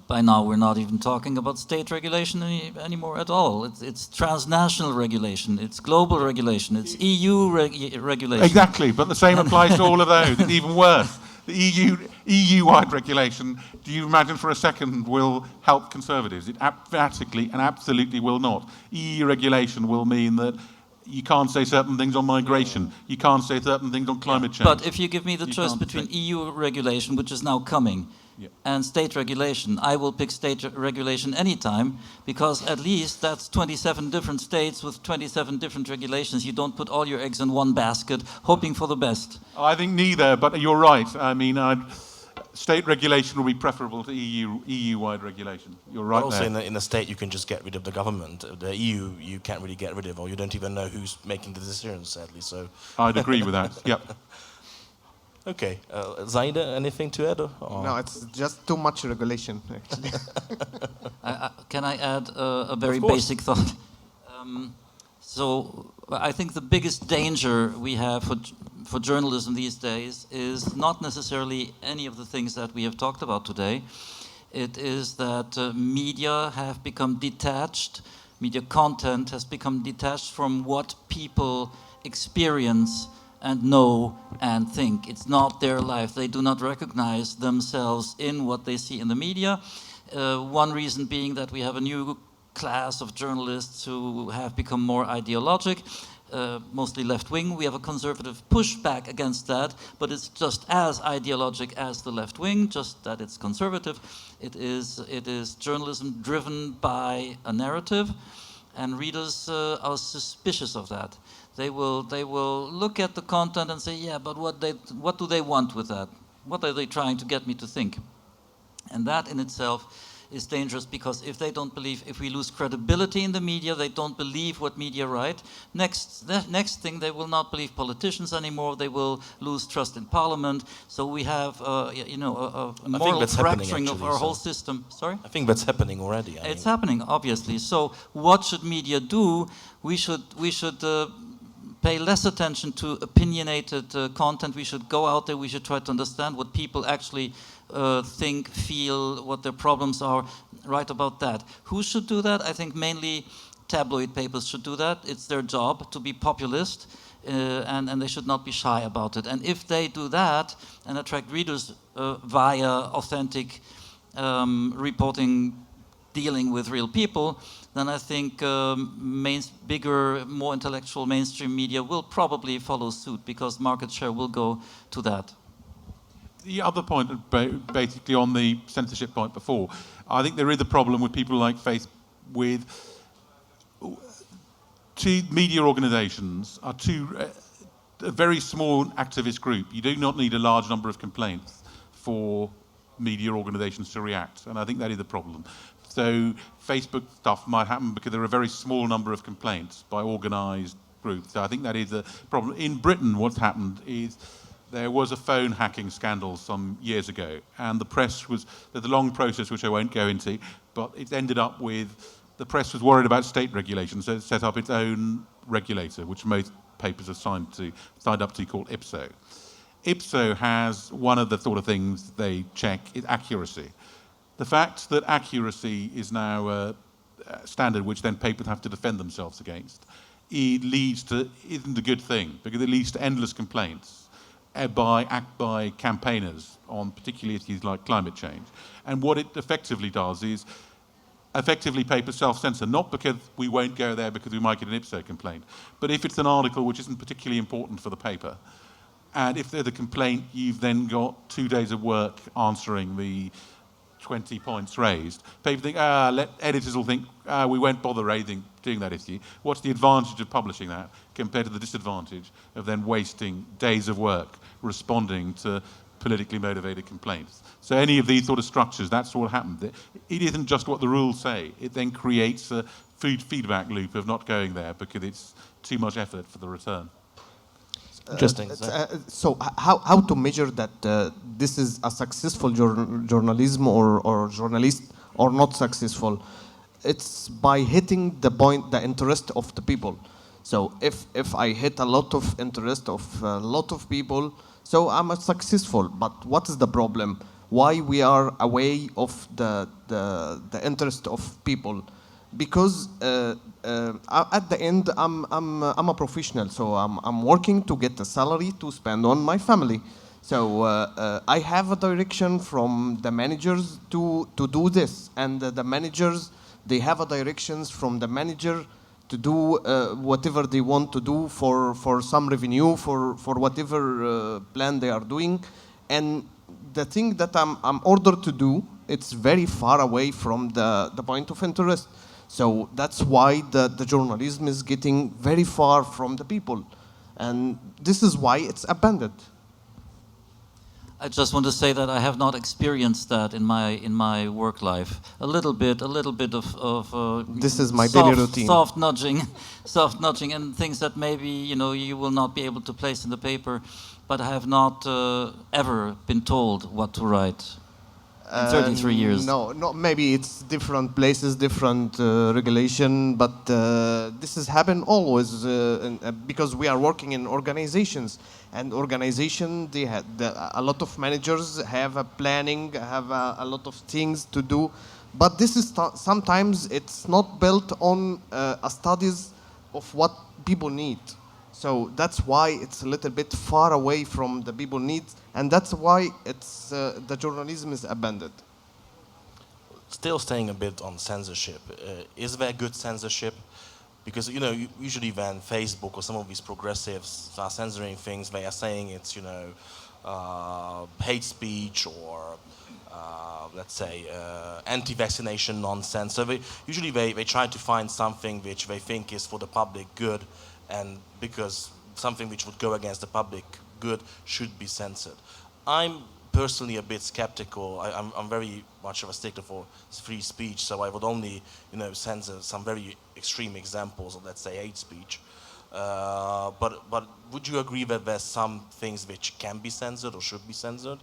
By now, we're not even talking about state regulation anymore at all. It's transnational regulation, it's global regulation, it's EU regulation. Exactly, but the same applies to all of those. It's even worse. The EU-wide regulation, do you imagine for a second, will help conservatives? It emphatically and absolutely will not. EU regulation will mean that you can't say certain things on migration. You can't say certain things on climate change. But if you give me the choice between EU regulation, which is now coming, and state regulation, I will pick state regulation anytime, because at least that's 27 different states with 27 different regulations. You don't put all your eggs in one basket, hoping for the best. I think neither, but you're right. I mean, state regulation will be preferable to EU-wide regulation. You're right. But also there. in the state, you can just get rid of the government. The EU, you can't really get rid of, or you don't even know who's making the decisions, sadly. So I'd agree with that. Yep. Okay, Zeyad, anything to add? Or? No, it's just too much regulation, actually. Can I add a very basic thought? So I think the biggest danger we have for journalism these days is not necessarily any of the things that we have talked about today. It is that media have become detached, media content has become detached from what people experience and know and think. It's not their life. They do not recognize themselves in what they see in the media. One reason being that we have a new class of journalists who have become more ideologic, mostly left-wing. We have a conservative pushback against that, but it's just as ideologic as the left-wing, just that it's conservative. It is journalism driven by a narrative, and readers are suspicious of that. They will look at the content and say, yeah, but what do they want with that? What are they trying to get me to think? And that in itself is dangerous, because if they don't believe, if we lose credibility in the media, they don't believe what media write. The next thing, they will not believe politicians anymore. They will lose trust in parliament. So we have, a moral fracturing of our whole system. Sorry? I think that's happening already. It's happening, obviously. So what should media do? We should pay less attention to opinionated content. We should go out there. We should try to understand what people actually think, feel, what their problems are, write about that. Who should do that? I think mainly tabloid papers should do that. It's their job to be populist, and they should not be shy about it. And if they do that and attract readers via authentic reporting, dealing with real people, then I think bigger, more intellectual mainstream media will probably follow suit, because market share will go to that. The other point, basically on the censorship point before, I think there is a problem with people like Facebook, with two media organisations are a very small activist group. You do not need a large number of complaints for media organisations to react, and I think that is a problem. So Facebook stuff might happen because there are a very small number of complaints by organised groups. So I think that is a problem. In Britain, what's happened is there was a phone hacking scandal some years ago, and the press there's a long process which I won't go into, but it ended up with, the press was worried about state regulation, so it set up its own regulator, which most papers have signed up to, called IPSO. IPSO has one of the sort of things they check is accuracy. The fact that accuracy is now a standard which then papers have to defend themselves against, isn't a good thing, because it leads to endless complaints by campaigners on particularly issues like climate change. And what it effectively does is, papers self-censor, not because we won't go there because we might get an IPSO complaint, but if it's an article which isn't particularly important for the paper, and if there's a complaint, you've then got 2 days of work answering the 20 points raised. People think, editors will think, we won't bother doing that issue. What's the advantage of publishing that compared to the disadvantage of then wasting days of work responding to politically motivated complaints? So any of these sort of structures, that's what happened. It isn't just what the rules say. It then creates a feedback loop of not going there because it's too much effort for the return. Interesting. So how to measure that this is a successful journalism or journalist or not successful? It's by hitting the point, the interest of the people. So if I hit a lot of interest of a lot of people, so I'm successful. But what is the problem? Why we are away of the interest of people? Because at the end I'm a professional, so I'm working to get a salary to spend on my family. So I have a direction from the managers to do this, and the managers, they have a directions from the manager to do whatever they want to do for some revenue, for whatever plan they are doing. And the thing that I'm ordered to do, it's very far away from the point of interest. So that's why the journalism is getting very far from the people. And this is why it's abandoned. I just want to say that I have not experienced that in my work life. A little bit of this is my daily routine. Soft nudging, and things that maybe you will not be able to place in the paper, but I have not ever been told what to write. In 33 years. No, maybe it's different places, different regulation, but this has happened always because we are working in organizations, and organization they had a lot of managers have a planning, have a lot of things to do, but this is sometimes it's not built on a studies of what people need. So that's why it's a little bit far away from the people needs, and that's why it's the journalism is abandoned. Still staying a bit on censorship, is there good censorship? Because usually when Facebook or some of these progressives are censoring things, they are saying it's hate speech or let's say anti-vaccination nonsense. So they try to find something which they think is for the public good, and because something which would go against the public good should be censored. I'm personally a bit skeptical. I'm very much of a stickler for free speech, so I would only censor some very extreme examples of, let's say, hate speech. But would you agree that there's some things which can be censored or should be censored?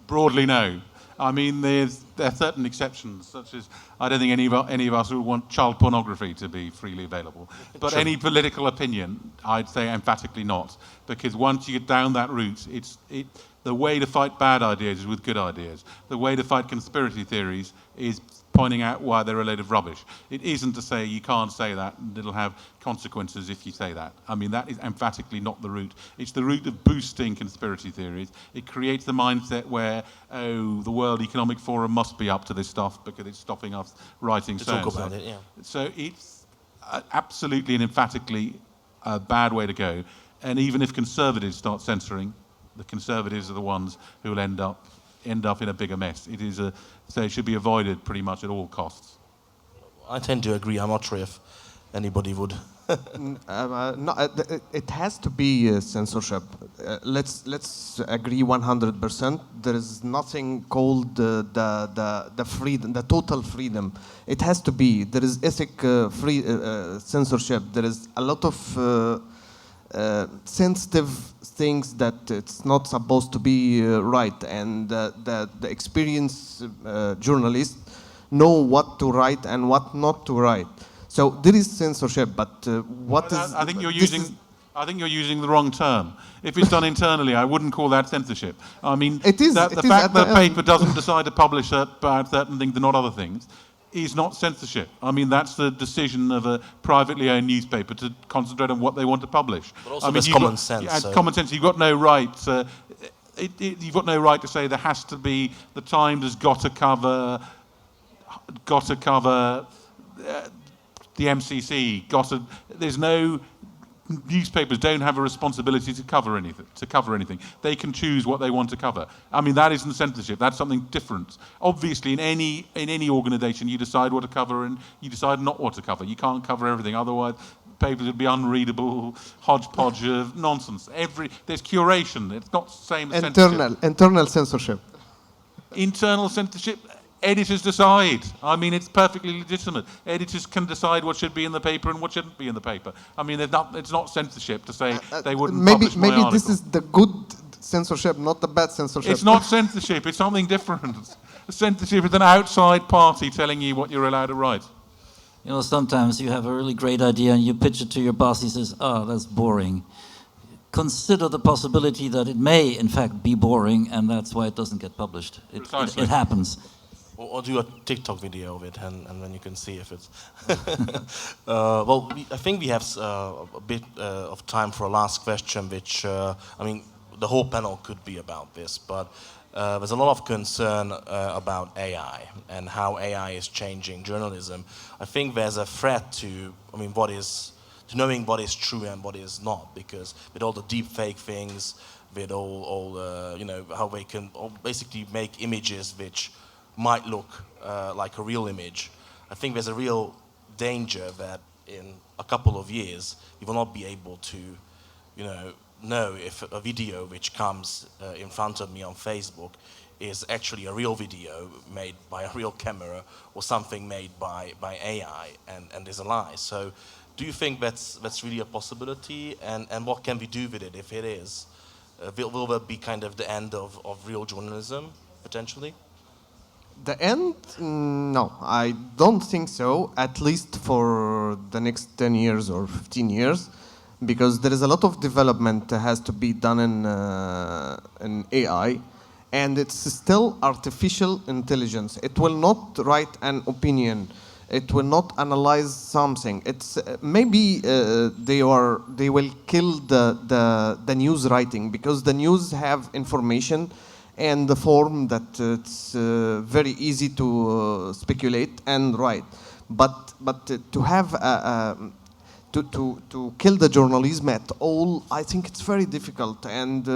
Broadly, no. I mean, there are certain exceptions, such as I don't think any of us would want child pornography to be freely available. But True. Any political opinion, I'd say emphatically not, because once you get down that route, the way to fight bad ideas is with good ideas. The way to fight conspiracy theories is pointing out why they're a load of rubbish. It isn't to say you can't say that and it'll have consequences if you say that. I mean, that is emphatically not the route. It's the route of boosting conspiracy theories. It creates the mindset where, the World Economic Forum must be up to this stuff because it's stopping us writing To talk about it, yeah. So it's absolutely and emphatically a bad way to go. And even if conservatives start censoring, the conservatives are the ones who will end up in a bigger mess. So it should be avoided pretty much at all costs. I tend to agree. I'm not sure if anybody would. It has to be censorship. Let's agree 100%. There is nothing called the freedom, the total freedom. It has to be. There is free censorship. There is a lot of sensitive things that it's not supposed to be right, and the experienced journalists know what to write and what not to write. So there is censorship, but I think you're using the wrong term. If it's done internally, I wouldn't call that censorship. I mean, the fact that a paper doesn't decide to publish about certain things and not other things is not censorship. I mean, that's the decision of a privately owned newspaper to concentrate on what they want to publish. But also there's common sense. Common sense. You've got no right. You've got no right to say there has to be. The Times has got to cover the MCC. There's no. Newspapers don't have a responsibility to cover anything. They can choose what they want to cover. I mean, that isn't censorship. That's something different. Obviously, in any organisation, you decide what to cover and you decide not what to cover. You can't cover everything, otherwise papers would be unreadable hodgepodge of nonsense. There's curation. It's not the same as censorship. Internal censorship. Internal censorship. editors decide. I mean, it's perfectly legitimate. Editors can decide what should be in the paper and what shouldn't be in the paper. I mean, it's not censorship to say they wouldn't publish my article. Maybe this is the good censorship, not the bad censorship. It's not censorship. It's something different. Censorship is an outside party telling you what you're allowed to write. You know, sometimes you have a really great idea and you pitch it to your boss. He says, "Oh, that's boring." Consider the possibility that it may, in fact, be boring, and that's why it doesn't get published. It happens. Or do a TikTok video of it, and then you can see if it's... Well, I think we have a bit of time for a last question, which, I mean, the whole panel could be about this, but there's a lot of concern about AI and how AI is changing journalism. I think there's a threat to, I mean, to knowing what is true and what is not, because with all the deep fake things, with all you know, how they can basically make images which might look like a real image. I think there's a real danger that in a couple of years you will not be able to, you know if a video which comes in front of me on Facebook is actually a real video made by a real camera or something made by AI and is a lie. So do you think that's really a possibility, and what can we do with it if it is? Will that be kind of the end of real journalism, potentially? The end? No, I don't think so, at least for the next 10 years or 15 years, because there is a lot of development that has to be done in AI, and it's still artificial intelligence. It will not write an opinion. It will not analyze something. It's maybe they will kill the news writing, because the news have information and the form that it's very easy to speculate and write. But to have to kill the journalism at all, I think it's very difficult. And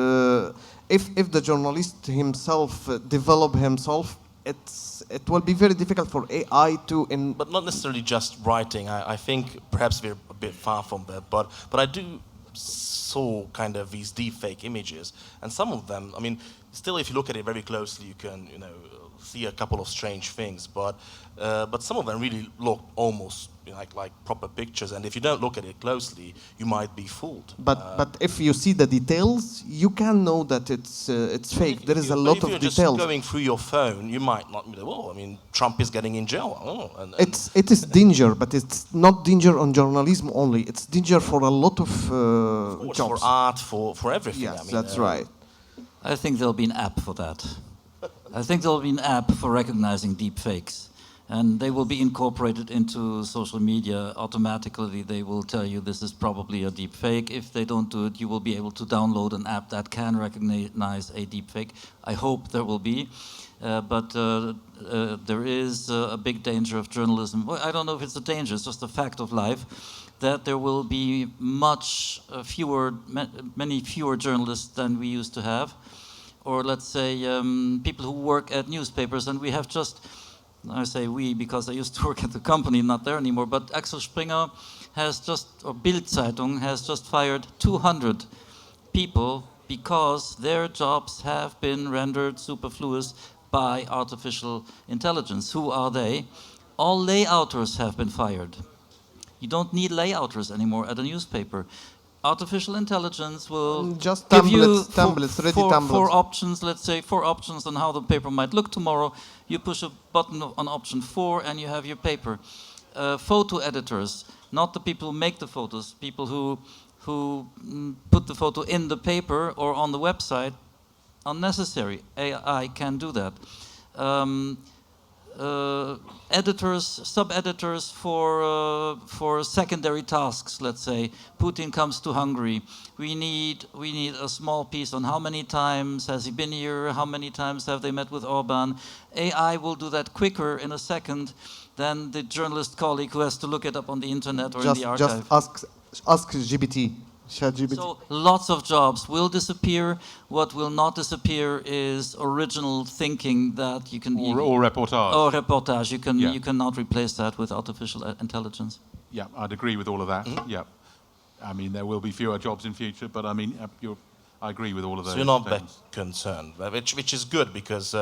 if the journalist himself develop himself, it will be very difficult for AI to... But not necessarily just writing. I think perhaps we're a bit far from that. But I do saw kind of these deepfake images, and some of them, I mean, still if you look at it very closely, you can, you know, see a couple of strange things. But some of them really look almost like proper pictures, and if you don't look at it closely, you might be fooled. But if you see the details, you can know that it's fake. There is a lot of details. If you're just going through your phone, you might not. Oh, I mean, Trump is getting in jail. Oh, it is danger, but it's not danger on journalism only. It's danger for a lot of jobs. For art, for everything. Yes, I mean, that's right. I think there'll be an app for that. I think there'll be an app for recognizing deep fakes. And they will be incorporated into social media automatically. They will tell you this is probably a deep fake. If they don't do it, you will be able to download an app that can recognize a deep fake. I hope there will be. But there is a big danger of journalism. Well, I don't know if it's a danger, it's just a fact of life, that there will be many fewer journalists than we used to have. Or let's say people who work at newspapers, and we have just... I say we because I used to work at the company, not there anymore, but Axel Springer or Bild-Zeitung has just fired 200 people because their jobs have been rendered superfluous by artificial intelligence. Who are they? All layouters have been fired. You don't need layouters anymore at a newspaper. Artificial intelligence will just give you four options, let's say 4 options on how the paper might look tomorrow. You push a button on option 4 and you have your paper. Photo editors, not the people who make the photos, people who put the photo in the paper or on the website, unnecessary. AI can do that. Editors, sub-editors for secondary tasks, let's say. Putin comes to Hungary. We need a small piece on how many times has he been here, how many times have they met with Orban. AI will do that quicker in a second than the journalist colleague who has to look it up on the internet or in the archive. Just ask GPT. So lots of jobs will disappear. What will not disappear is original thinking that you can... Or reportage. Or reportage. You cannot replace that with artificial intelligence. Yeah, I'd agree with all of that. Mm-hmm. Yeah. I mean, there will be fewer jobs in future, but I mean, I agree with all of those. So you're not that concerned, which is good, because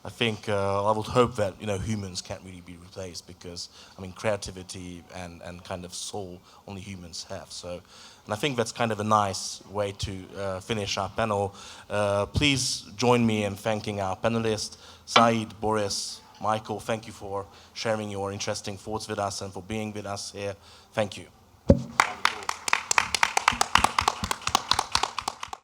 I think I would hope that humans can't really be replaced, because creativity and kind of soul only humans have. So, and I think that's kind of a nice way to finish our panel. Please join me in thanking our panelists, Zeyad, Boris, Michael. Thank you for sharing your interesting thoughts with us and for being with us here. Thank you.